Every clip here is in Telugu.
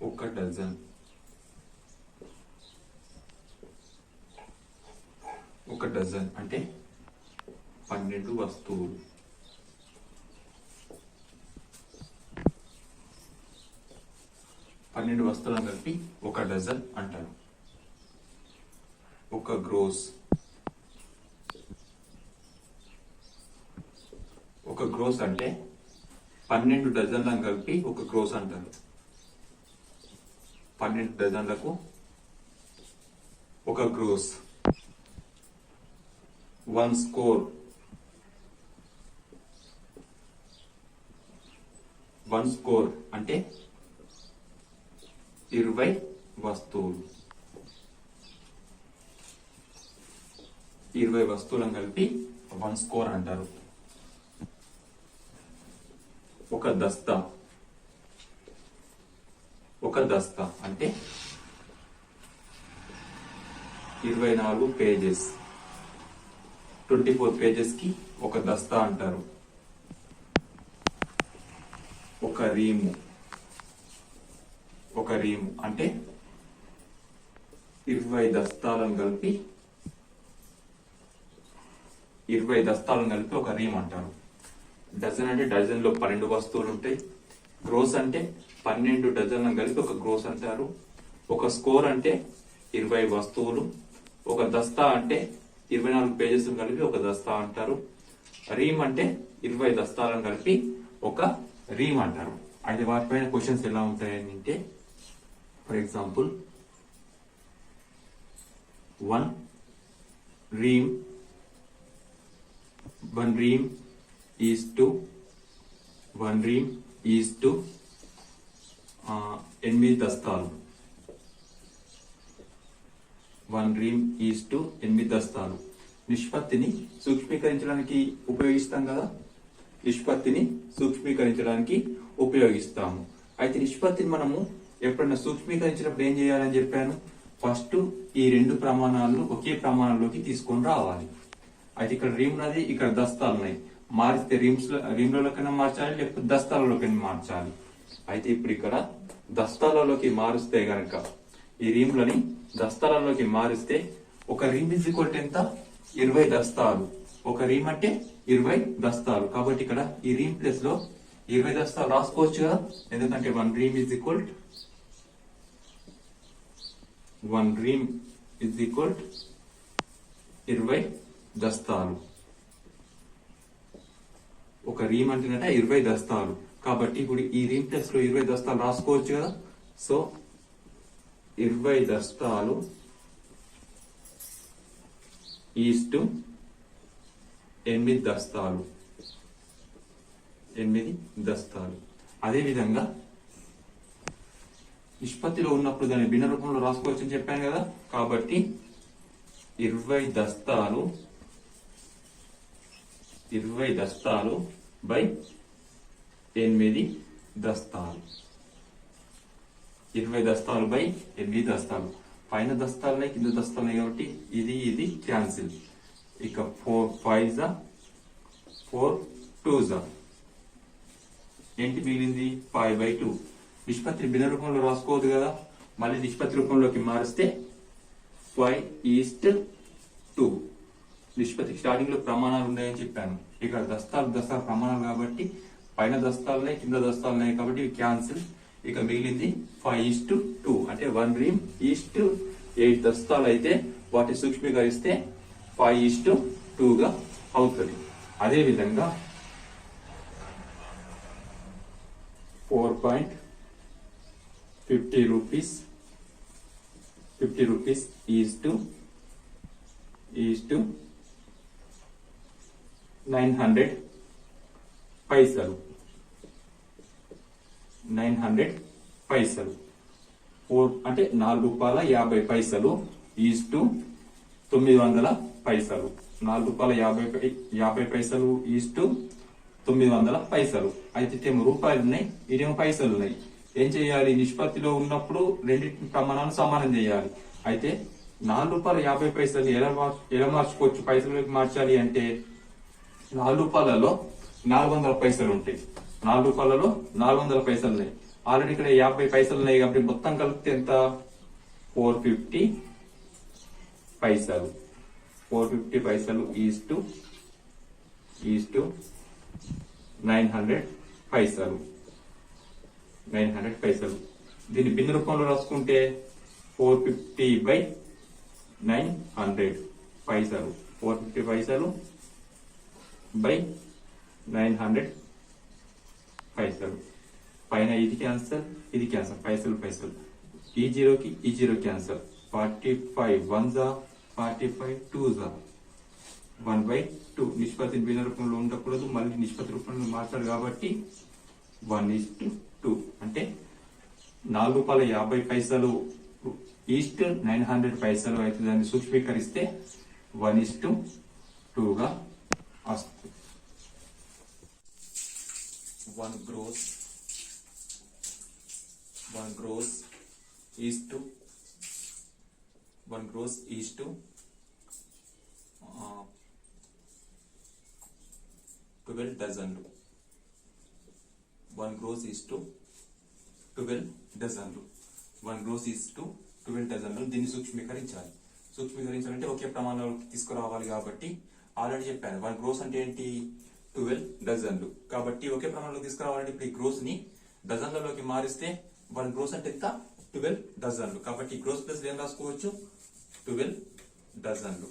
ఒక డజన్. ఒక డజన్ అంటే 12 వస్తువులు. పన్నెండు వస్తువులను కలిపి ఒక డజన్ అంటారు. ఒక గ్రోస్. ఒక గ్రోస్ అంటే 12 డజన్లను కలిపి ఒక గ్రోస్ అంటారు. 12 డజన్లకు ఒక గ్రోస్. 1 స్కోర్. 1 స్కోర్ అంటే 20 వస్తువులు. 20 వస్తువులను కలిపి 1 స్కోర్ అంటారు. ఒక దస్తా. ఒక దస్తా అంటే 24 పేజెస్. 24 పేజెస్ కి ఒక దస్తా అంటారు. ఒక రీము. ఒక రీము అంటే 20 దస్తాలను కలిపి 20 దస్తాలను కలిపి ఒక రీమ్ అంటారు. డజన్ అంటే డజన్ లో 12 వస్తువులు ఉంటాయి. గ్రోస్ అంటే 12 డజన్లను కలిపి ఒక గ్రోస్ అంటారు. ఒక స్కోర్ అంటే 20 వస్తువులు. ఒక దస్తా అంటే 24 పేజెస్ కలిపి ఒక దస్తా అంటారు. రీమ్ అంటే 20 దస్తాలను కలిపి ఒక రీమ్ అంటారు. అయితే వాటిపైన క్వశ్చన్స్ ఎలా ఉంటాయని అంటే, for example, 1 ream is to 8 దస్తాలు. 1 ream is to 8 దస్తాలు. నిష్పత్తిని సూక్ష్మీకరించడానికి ఉపయోగిస్తాం కదా. నిష్పత్తిని సూక్ష్మీకరించడానికి ఉపయోగిస్తాము. అయితే నిష్పత్తిని మనము ఎప్పుడైనా సూక్ష్మీకరించినప్పుడు ఏం చేయాలని చెప్పాను? ఫస్ట్ ఈ 2 ప్రమాణాలను ఒకే ప్రమాణంలోకి తీసుకొని రావాలి. అయితే ఇక్కడ రీమ్ ఉన్నది, ఇక్కడ దస్తాలు ఉన్నాయి. మారిస్తే రీమ్లలోకైనా మార్చాలి, లేకపోతే దస్తాలలోకైనా మార్చాలి. అయితే ఇప్పుడు ఇక్కడ దస్తాలలోకి మారుస్తే గనక, ఈ రీమ్లని దస్తాలలోకి మారిస్తే ఒక రీమ్ ఈజ్ ఈక్వల్ టు ఎంత? 20 దస్తాలు. ఒక రీమ్ అంటే 20 దస్తాలు. కాబట్టి ఇక్కడ ఈ రీమ్ ప్లేస్ లో 20 దస్తాలు రాసుకోవచ్చు కదా. ఎందుకంటే 1 ream is equal to 20 దస్తాలు. ఒక రీమ్ అంటే 20 దస్తాలు. కాబట్టి ఇప్పుడు ఈ రీమ్ ప్లేస్ లో 20 దస్తాలు రాసుకోవచ్చు కదా. సో 20 దస్తాలు ఈజ్ టు 8 దస్తాలు. 8 దస్తాలు. అదే విధంగా నిష్పత్తిలో ఉన్నప్పుడు దాన్ని భిన్న రూపంలో రాసుకోవచ్చు అని చెప్పాను కదా. కాబట్టి 20 దస్తాలు బై 8 దస్తాలు. 20 దస్తాలు బై 8 దస్తాలు. పైన దస్తాలున్నాయి, కింద దస్తాలున్నాయి కాబట్టి ఇది క్యాన్సిల్. ఇక 4 5 4 2 ఏంటి మిగిలింది? 5/2. నిష్పత్తిని భిన్న రూపంలో రాసుకోవద్దు కదా. మళ్ళీ నిష్పత్తి రూపంలోకి మారిస్తే 5:2. నిష్పత్తి స్టార్టింగ్ లో ప్రమాణాలు ఉన్నాయని చెప్పాను. ఇక్కడ దస్తాలు ప్రమాణాలు కాబట్టి పైన దస్తాలున్నాయి, కింద దస్తాలున్నాయి కాబట్టి ఇవి క్యాన్సిల్. ఇక మిగిలింది 5:2. అంటే 1 ream is to 8 దస్తాలు అయితే వాటి సూక్ష్మీకరిస్తే 5:2 గా అవుతుంది. అదే విధంగా 4.50 రూపీస్ is to 900 పైసలు. 900 పైసలు. 4 అంటే ₹4.50 ఈజ్ టు 900 పైసలు. ₹4.50 ఈజ్ టు 900 పైసలు. అయితే ఇటేమో రూపాయలు ఉన్నాయి, ఇటేమో పైసలు ఉన్నాయి. ఏం చేయాలి? నిష్పత్తిలో ఉన్నప్పుడు రెండింటి ప్రమాణాలు సమానం చేయాలి. అయితే ₹4.50 ఎలా మార్చుకోవచ్చు? పైసలకి మార్చాలి అంటే ₹4లో 400 పైసలు ఉంటాయి. ₹4లో 400 పైసలు ఉన్నాయి. ఆల్రెడీ ఇక్కడ 50 పైసలు ఉన్నాయి కాబట్టి మొత్తం కలిపితే ఎంత 450 పైసలు. 450 పైసలు ఈజ్ టు 900 పైసలు. 900 పైసలు. దీన్ని భిన్న రూపంలో రాసుకుంటే 450/900 పైసలు. 450 పైసలు బై 900 పైసలు. పైన ఇది క్యాన్సల్, ఇది క్యాన్సల్, పైసలు. ఈ జీరో క్యాన్సల్. 45 1s 45 2s 1/2. నిష్పత్తిని భిన్న రూపంలో ఉండకూడదు, మళ్ళీ నిష్పత్తి రూపంలో మార్చాలి కాబట్టి 1:2 అంటే ₹4.50 ఈస్ట్ 900 పైసలు అయితే దాన్ని సూక్ష్మీకరిస్తే 1:2గా వస్తుంది. 1 gross is to 12 డజన్లు. 1 gross is to 12 డజన్లు. 1 gross is to 12 డజన్లు. దీన్ని సూక్ష్మీకరించాలంటే ఒకే ప్రమాణంలోకి తీసుకురావాలి కాబట్టి ఆల్రెడీ చెప్పాను 1 gross అంటే ఏంటి 12 డజన్లు. కాబట్టి ఒకే ప్రమాణంలోకి తీసుకురావాలంటే ఇప్పుడు ఈ గ్రోస్ ని డజన్లలోకి మారిస్తే 1 gross అంటే ఎంత 12 డజన్లు. కాబట్టి గ్రోస్ ప్లస్ ఏం రాసుకోవచ్చు 12 డజన్లు.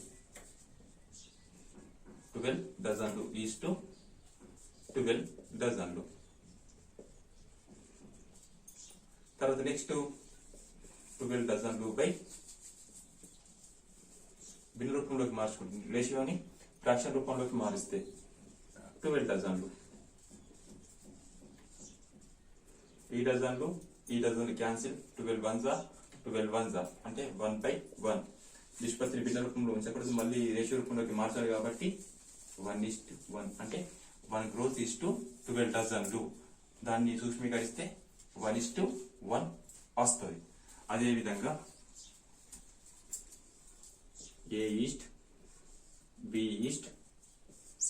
12 డజన్లు ఈజ్ టు 12 డజన్లు. తర్వాత నెక్స్ట్ 12 డజన్లు బై భిన్న రూపంలోకి మార్చుకుంటుంది. రేషియోని ఫ్రాక్షన్ రూపంలోకి మారిస్తే 12 డజన్లు. ఈ డజన్లు క్యాన్సిల్. 12 1s అంటే 1/1. నిష్పత్తిని భిన్న రూపంలో ఉంచకూడదు, మళ్ళీ రేషియో రూపంలోకి మార్చాలి కాబట్టి 1:1 అంటే 1 gross is to 12 డజన్లు. దాన్ని సూక్ష్మీకరిస్తే 1:1 వస్తుంది. అదేవిధంగా A east B east C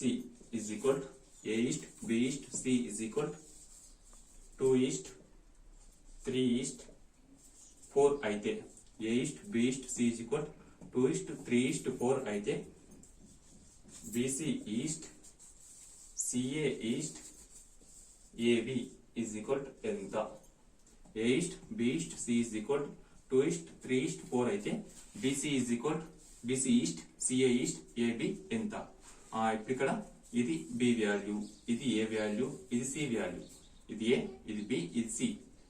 is equal to A east B east C is equal to 2 east 3 east 4 అయితే A east B east C is equal to 2 east 3 east 4 అయితే BC east CA east AB is equal to ఎంత? A east B east C is equal to 2 east 3 east 4 అయితే BC is equal to BC east CA east AB ఎంత? ఇప్పుడు ఇక్కడ ఇది B వాల్యూ, ఇది A వాల్యూ, ఇది C వాల్యూ, ఇది A, ఇది B, ఇది C.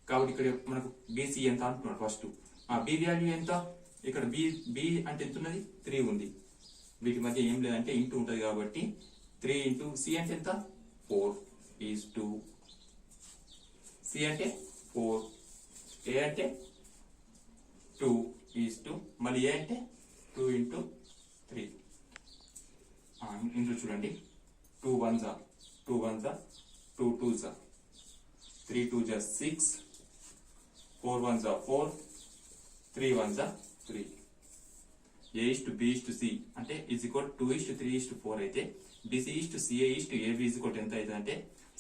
కాబట్టి ఇక్కడ మనకు BC ఎంత అంటున్నాడు ఫస్ట్. B వాల్యూ ఎంత? ఇక్కడ B అంటే ఎంత ఉన్నది 3 ఉంది. వీటి మధ్య ఏం లేదంటే ఇంటూ ఉంటుంది కాబట్టి 3 ఇంటూ C అంటే ఎంత 4 ఈజ్ 2. C అంటే 4, A అంటే 2 ఈజ్ 2, మళ్ళీ A అంటే 2 ఇంటూ 3. ఇందులో చూడండి 2 1s 2 2s 3 2s 6 4 1s 4 3 1s 3. A is to B is to C అంటే is equal 2 is to 3 is to 4 అయితే BC is to CA is to AB is equal ఎంత అయితే అంటే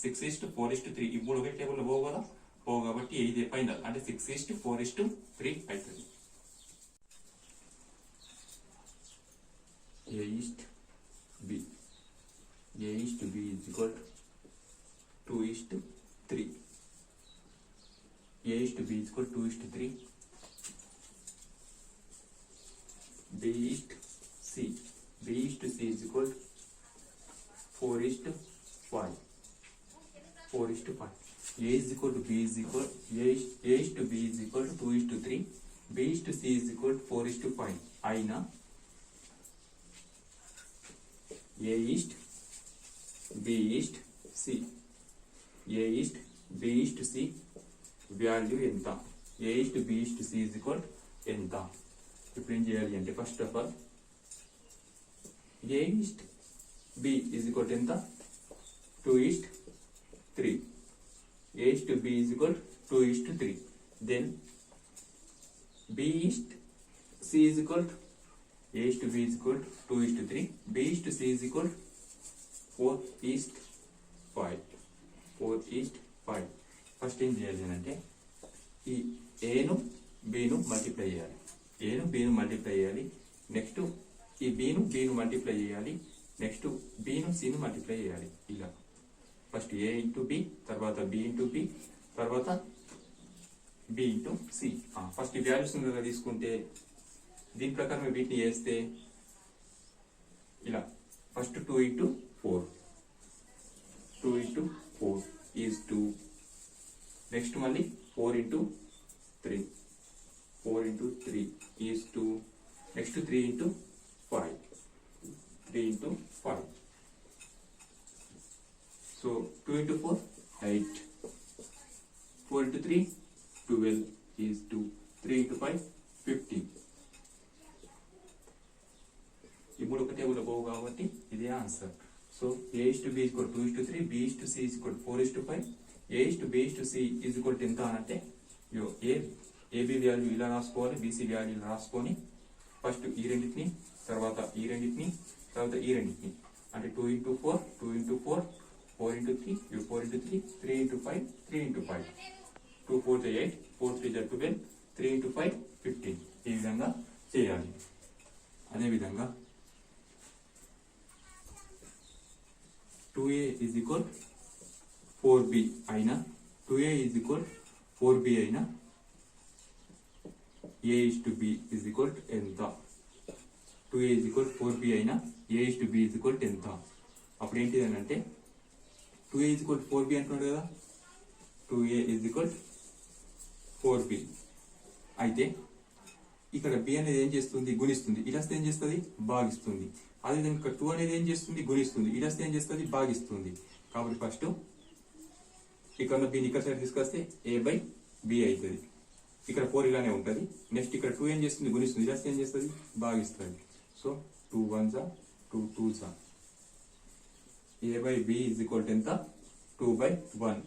6 is to 4 is to 3. ఇప్పుడు ఒకే టేబుల్లో పోవు కదా, పోవు కాబట్టి ఇది ఫైనల్ అంటే 6 is to 4 is to 3 అవుతుంది. A is to B is equal to 2 is to 3. A is to B is equal to 2 is to 3. B is to C is equal to 4 is to 5. 4 is to 5. A is equal to B is equal A is to B is equal to 2 is to 3. B is to C is equal to 4 is to 5. అయినా A is to B is to C, A is to B is to C value ఎంత? A is to B is to C is equal to ఎంత? ఇప్పుడు ఏం చేయాలి అంటే first of all A is to B is equal to ఎంత 2 is to 3. A is to B is equal to 2 is to 3. Then B is to C is equal to A is to B is equal to 2 is to 3. B is to C is equal to 4 is to 5. 4 is to 5. First ఏం చేయాలి అంటే ఈ ఏను బీను మల్టిప్లై చేయాలి. ఏను బీను మల్టిప్లై చేయాలి. నెక్స్ట్ ఈ బీను మల్టిప్లై చేయాలి. నెక్స్ట్ బీను సీను మల్టిప్లై చేయాలి. ఇలా ఫస్ట్ ఏ ఇంటూ బి, తర్వాత బి ఇంటూ బి, తర్వాత బి ఇంటూ సి. ఫస్ట్ ఈ వాల్యూస్ తీసుకుంటే దీని ప్రకారం వీటిని వేస్తే ఇలా first 2 into 4, 2 into 4 is 2. Next మళ్ళీ 4 into 3, 4 into 3 is 2. Next 3 into 5, 3 into 5. So 2 into 4 8, 4 into 3 12 is 2, 3 into 5 15. ఈ మూడు ఒక టేబుల్ పోవు కాబట్టి ఇదే answer. So A/B = 2:3, B/C = 4:5, A/B/C = ఎంత అంటే AB వాల్యూ ఇలా రాసుకోవాలి, BC వాల్యూ ఇలా రాసుకొని ఫస్ట్ ఈ రెండింటిని, తర్వాత ఈ రెండింటిని, తర్వాత ఈ రెండింటిని అంటే 2 into 4, 2 into 4, 4 into 3, 4 into 3, 3 into 5, 3 into 5, 2 4 8, 4 3 12, 3 into 5 15. ఈ విధంగా చేయాలి. అదేవిధంగా 2A is equal 4B అయినా 2A is equal 4B అయినా A/B is equal ఎంత? 2A is equal 4B అయినా A/B is equal ఎంత? అప్పుడు ఏంటిది అని అంటే 2A is equal 4B అంటున్నాడు కదా, 2A is equal 4B అయితే ఇక్కడ B అనేది ఏం చేస్తుంది? గుణిస్తుంది. ఇటు వస్తే ఏం చేస్తుంది? భాగిస్తుంది. అదేవిధంగా 2 అనేది ఏం చేస్తుంది? గుణిస్తుంది. ఇటు వస్తే ఏం చేస్తుంది? భాగిస్తుంది. కాబట్టి ఫస్ట్ ఇక్కడ బీని ఇక్కడ సైడ్ తీసుకొస్తే A/B అవుతుంది. ఇక్కడ 4 ఇలానే ఉంటుంది. నెక్స్ట్ ఇక్కడ 2 ఏం చేస్తుంది? గుణిస్తుంది. ఇటు వస్తే ఏం చేస్తుంది? భాగిస్తుంది. So 2 1s 2 2s A/B is equal to ఎంత? 2/1.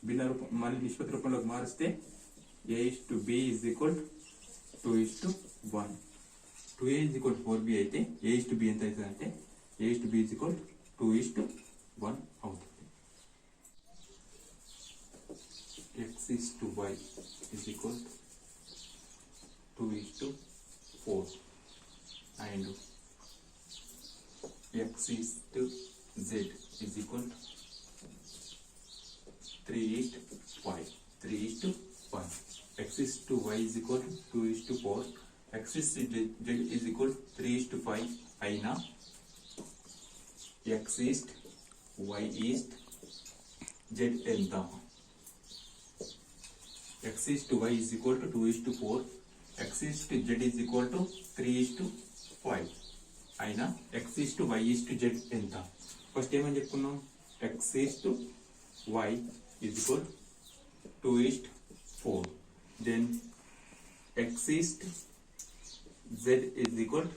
భిన్న రూపం మళ్ళీ నిష్పత్తి రూపంలోకి మారిస్తే A/B is equal to 2:1. 2A is equal to 4B అయితే A/B ఎంత అవుతుంది అంటే A/B is equal to 2:1 అవుతుంది. X/Y is equal to 2:4 and X/Z is equal to 3:5. 3:1. X/Y is equal to 2:4. X/Z is equal to 3:5 అయినా X/Y/Z ఎంత? X/Y is equal to 2:4. X/Z is equal to 3:5 అయినా X/Y/Z ఎంత? ఫస్ట్ ఏమని చెప్పుకున్నాం? X/Y is equal to 2:4. Then X/Z is equal to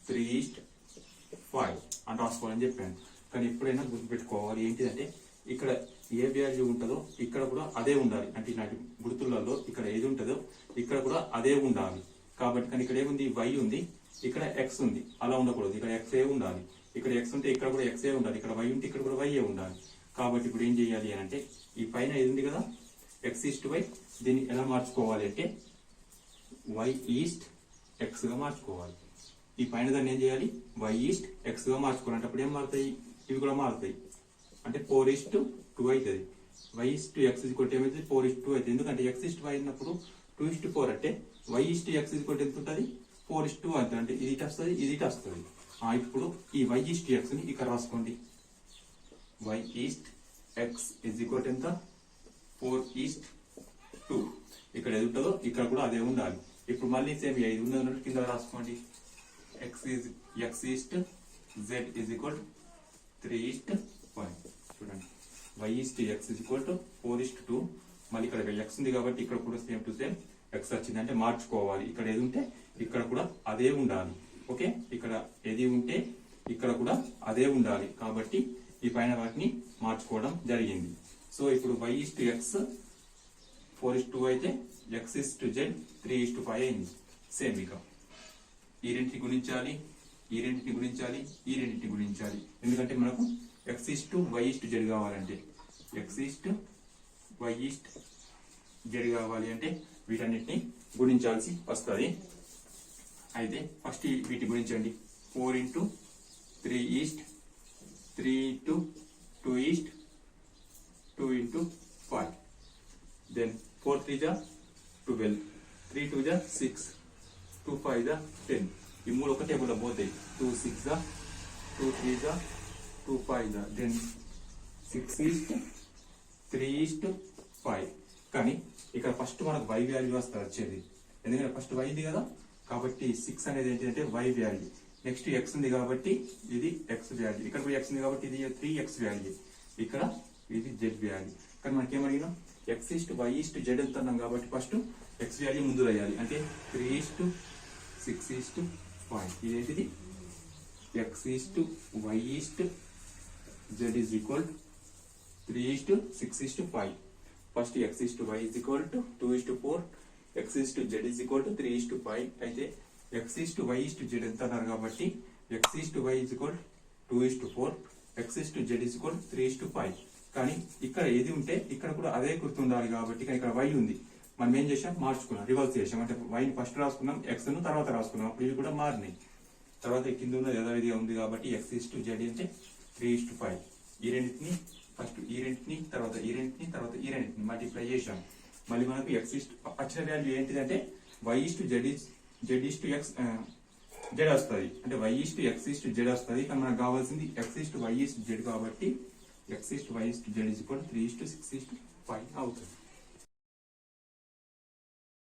3:5 అని రాసుకోవాలని చెప్పాను. కానీ ఎప్పుడైనా గుర్తుపెట్టుకోవాలి ఏంటిదంటే ఇక్కడ ఏ వాల్యూ ఉంటుందో ఇక్కడ కూడా అదే ఉండాలి. అంటే ఇలాంటి గుర్తులలో ఇక్కడ ఏది ఉంటుందో ఇక్కడ కూడా అదే ఉండాలి. కాబట్టి కానీ ఇక్కడ ఏముంది? Y ఉంది, ఇక్కడ X ఉంది. అలా ఉండకూడదు. ఇక్కడ XA ఉండాలి. ఇక్కడ X ఉంటే ఇక్కడ కూడా XA ఉండాలి. ఇక్కడ Y ఉంటే ఇక్కడ కూడా YA ఉండాలి. కాబట్టి ఇప్పుడు ఏం చేయాలి అని అంటే ఈ పైన ఇది ఉంది కదా X/Y, దీన్ని ఎలా మార్చుకోవాలి అంటే Y/X గా మార్చుకోవాలి. ఈ పైన దాన్ని ఏం చేయాలి? Y/X గా మార్చుకోవాలి. అంటే అప్పుడు ఏం మారుతాయి? ఇవి కూడా మారుతాయి. అంటే 4:2 అవుతుంది. Y/X ఏమైతుంది? 4:2 అవుతుంది. ఎందుకంటే X/Y అయినప్పుడు 2:4 అంటే Y/X ఎంత ఉంటుంది? 4:2 అవుతుంది. అంటే ఇది వస్తుంది, ఇది వస్తుంది. ఇప్పుడు ఈ Y/X ని ఇక్కడ రాసుకోండి. Y/X ఎంత? 4:2. ఇక్కడ ఏది ఉంటుందో ఇక్కడ కూడా అదే ఉండాలి. ఇప్పుడు మళ్ళీ సేమ్ ఇది ఉన్నట్టు కింద రాసుకోండి. X/Z is equal to 3:1. చూడండి Y/X is equal to 4:2. మళ్ళీ ఇక్కడ X ఉంది కాబట్టి ఇక్కడ కూడా సేమ్ టు సేమ్ X వచ్చింది. అంటే మార్చుకోవాలి. ఇక్కడ ఏది ఉంటే ఇక్కడ కూడా అదే ఉండాలి. ఓకే, ఇక్కడ ఏది ఉంటే ఇక్కడ కూడా అదే ఉండాలి. కాబట్టి ఈ పైన వాటిని మార్చుకోవడం జరిగింది. సో ఇప్పుడు Y/X 4:2 అయితే X/Z 3:5 అయింది. సేమ్ ఇక ఈ రెండింటిని గుణించాలి, ఈ రెండింటిని గుణించాలి, ఈ రెండింటిని గుణించాలి. ఎందుకంటే మనకు X/Y/Z కావాలంటే X/Y/Z జెడ్ కావాలి అంటే వీటన్నిటిని గుణించాల్సి వస్తుంది. అయితే ఫస్ట్ వీటి గుణించండి. 4 into 3 east, 3 into 2 east, 2 into 5. Then 4 3 जा 12, 3 2 जा 6, 2 5 जा 10. ఈ మూడు ఒక టేబుల్ లో పోతాయి. 2 6 जा 2 3 जा 2 5 जा. Then 6 east, 3 east 5. కానీ ఇక్కడ ఫస్ట్ మనకు y వాల్యూ వస్తుంది వచ్చేది, ఎందుకంటే ఫస్ట్ y ఉంది కదా, కాబట్టి 6 అనేది ఏంటంటే y వాల్యూ. నెక్స్ట్ x ఉంది కాబట్టి ఇది x వాల్యూ, ఇక్కడ కూడా x ఉంది కాబట్టి ఇది 3x వాల్యూ, ఇక్కడ ఇది z వాల్యూ. కానీ మనకి ఏమడిగినా x east y east z ఎంత అన్నాం కాబట్టి ఫస్ట్ x వాల్యూ ముందు రాయాలి. అంటే 3 ఈస్ట్ 6 ఈస్ట్ 5. ఇదేంటిది x east y east z is equal 3 east 6 east 5. First x east y is equal to 2 east 4, x east z is equal to 3 east 5. అయితే x east y east z ఎంత అన్నారు కాబట్టి x east y is equal 2 east 4, x east z is equal 3 east 5. కానీ ఇక్కడ ఏది ఉంటే ఇక్కడ కూడా అదే గుర్తుండాలి కాబట్టి ఇక్కడ y ఉంది, మనం ఏం చేసాం మార్చుకున్నాం, రివర్స్ చేసాం. అంటే y ని ఫస్ట్ రాసుకున్నాం, x ను తర్వాత రాసుకున్నాం, అప్పుడు ఇవి కూడా మారినాయి. తర్వాత కింద ఉన్నది యథావిధిగా ఉంది కాబట్టి x ఈస్ట్ z అంటే 3 ఈస్ట్ 5. ఈ రెండింటిని ఫస్ట్ ఈ రెండింటిని తర్వాత ఈ రెండింటిని తర్వాత ఈ రెండింటిని మల్టిప్లై చేసాం. మళ్ళీ మనకు x ఈస్ట్ వచ్చిన వాల్యూ ఏంటిదంటే y east z east x z వస్తుంది, అంటే y east x east z వస్తుంది. కానీ మనకు కావాల్సింది x east y east z కాబట్టి x east y east z is equal 3 east 6 east 5 అవుతుంది.